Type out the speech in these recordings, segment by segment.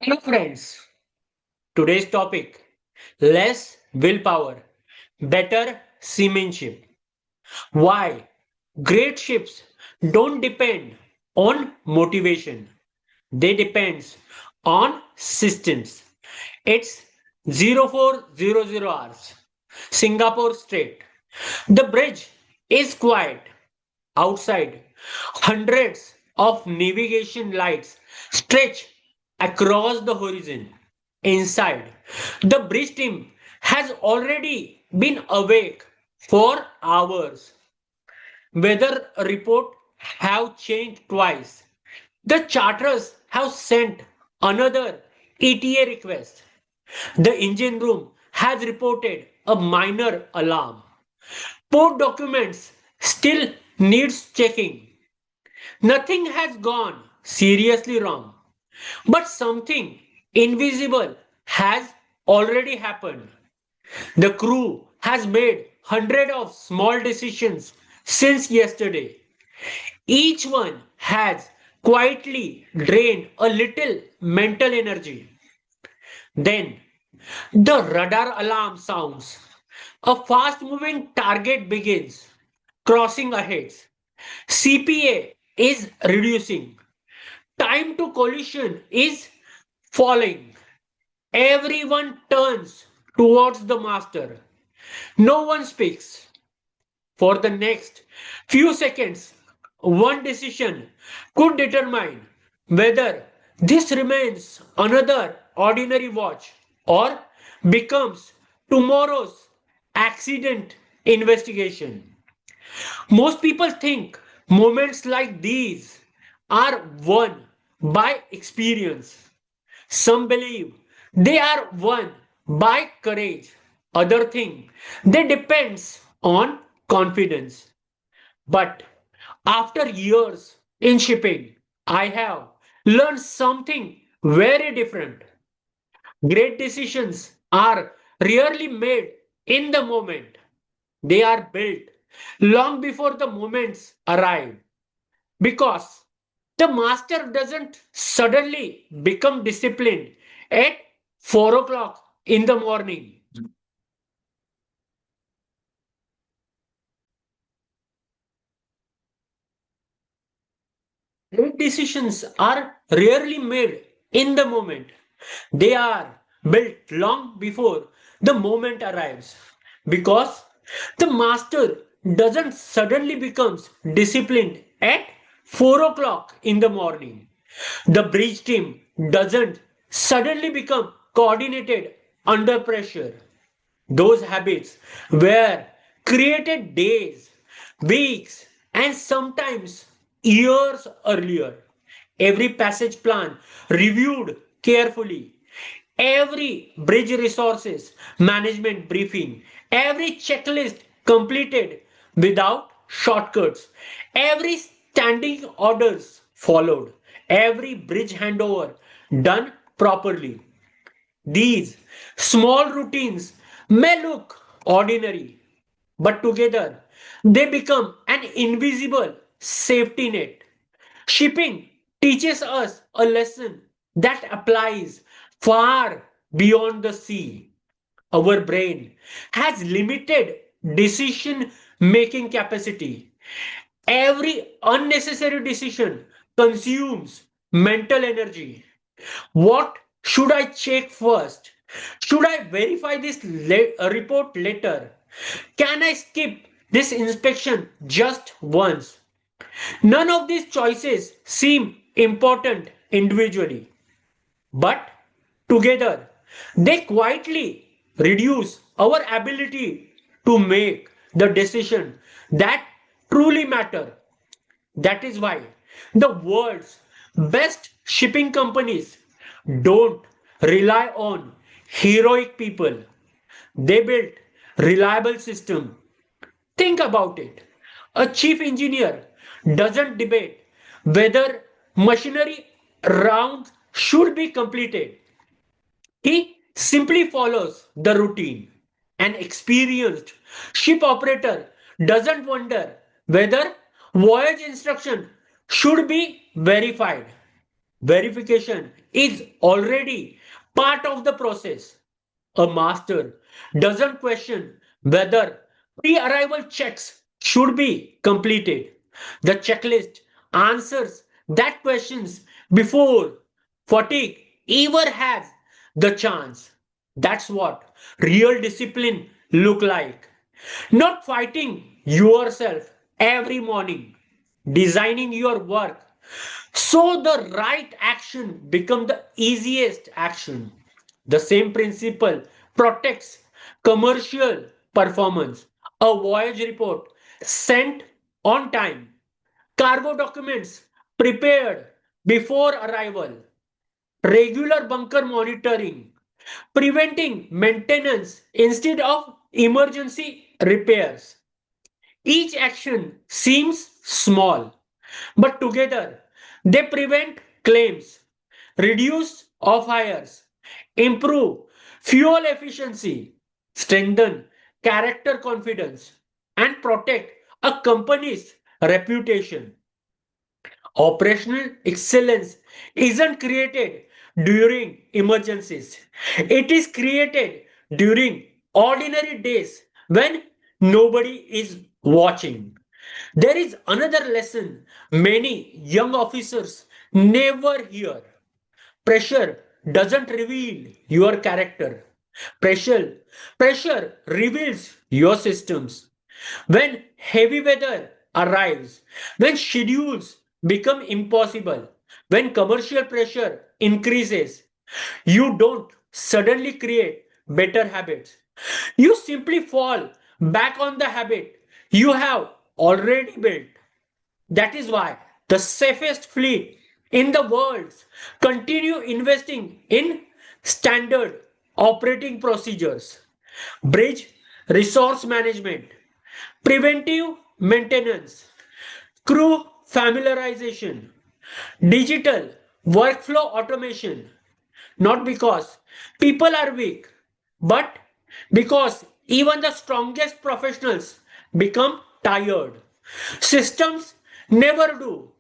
Hello, friends. Today's topic: less willpower, better seamanship. Why? Great ships don't depend on motivation, they depend on systems. It's 0400 hours, Singapore Strait. The bridge is quiet. Outside, hundreds of navigation lights stretch across the horizon. Inside, the bridge team has already been awake for hours. Weather report have changed twice. The charters have sent another ETA request. The engine room has reported a minor alarm. Port documents still needs checking. Nothing has gone seriously wrong, but something invisible has already happened. The crew has made hundreds of small decisions since yesterday. Each one has quietly drained a little mental energy. Then the radar alarm sounds. A fast moving target begins crossing ahead. CPA is reducing. Time to collision is falling. Everyone turns towards the master. No one speaks. For the next few seconds, one decision could determine whether this remains another ordinary watch or becomes tomorrow's accident investigation. Most people think moments like these are won by experience. Some believe they are won by courage. Other think they depends on confidence. But after years in shipping, I have learned something very different. Great decisions are rarely made in the moment. They are built long before the moments arrive because the master doesn't suddenly become disciplined at 4 o'clock in the morning. Great decisions are rarely made in the moment. They are built long before the moment arrives because the master doesn't suddenly becomes disciplined at 4 o'clock in the morning. The bridge team doesn't suddenly become coordinated under pressure. Those habits were created days, weeks, and sometimes years earlier. Every passage plan reviewed carefully. Every bridge resources management briefing. Every checklist completed without shortcuts. Every standing orders followed. Every bridge handover done properly. These small routines may look ordinary, but together they become an invisible safety net. Shipping teaches us a lesson that applies far beyond the sea. Our brain has limited decision making capacity. Every unnecessary decision consumes mental energy. What should I check first? Should I verify this report later? Can I skip this inspection just once? None of these choices seem important individually, but together they quietly reduce our ability to make the decision that truly matter. That is why the world's best shipping companies don't rely on heroic people. They build reliable system. Think about it. A chief engineer doesn't debate whether machinery rounds should be completed. He simply follows the routine. An experienced ship operator doesn't wonder whether voyage instruction should be verified. Verification is already part of the process. A master doesn't question whether pre arrival checks should be completed. The checklist answers that questions before fatigue ever has the chance. That's what real discipline look like. Not fighting yourself every morning, designing your work so the right action become the easiest action. The same principle protects commercial performance. A voyage report sent on time, cargo documents prepared before arrival, regular bunker monitoring, preventing maintenance instead of emergency repairs. Each action seems small, but together they prevent claims, reduce off hires, improve fuel efficiency, strengthen character confidence, and protect a company's reputation. Operational excellence isn't created during emergencies. It is created during ordinary days when nobody is watching. There is another lesson many young officers never hear. Pressure doesn't reveal your character. Pressure, pressure reveals your systems. When heavy weather arrives, when schedules become impossible, when commercial pressure increases, you don't suddenly create better habits. You simply fall back on the habit you have already built. That is why the safest fleet in the world continue investing in standard operating procedures, bridge resource management, preventive maintenance, crew familiarization, digital workflow automation, not because people are weak, but because even the strongest professionals become tired. Systems never do.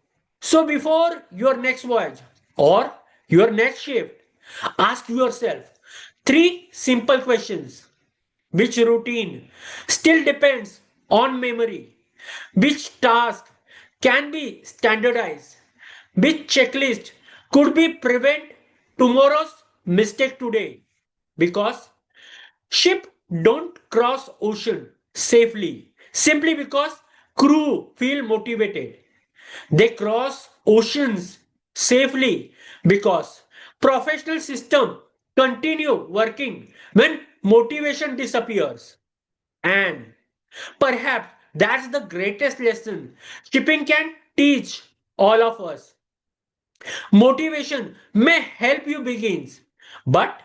So, before your next voyage or your next shift, ask yourself three simple questions. Which routine still depends on memory? Which task can be standardized? Which checklist could be prevent tomorrow's mistake today? Because ship don't cross ocean safely simply because crew feel motivated. They cross oceans safely because professional system continue working when motivation disappears. And perhaps that's the greatest lesson shipping can teach all of us. Motivation may help you begin, but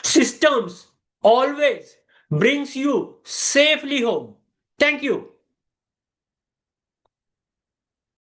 systems always brings you safely home. Thank you.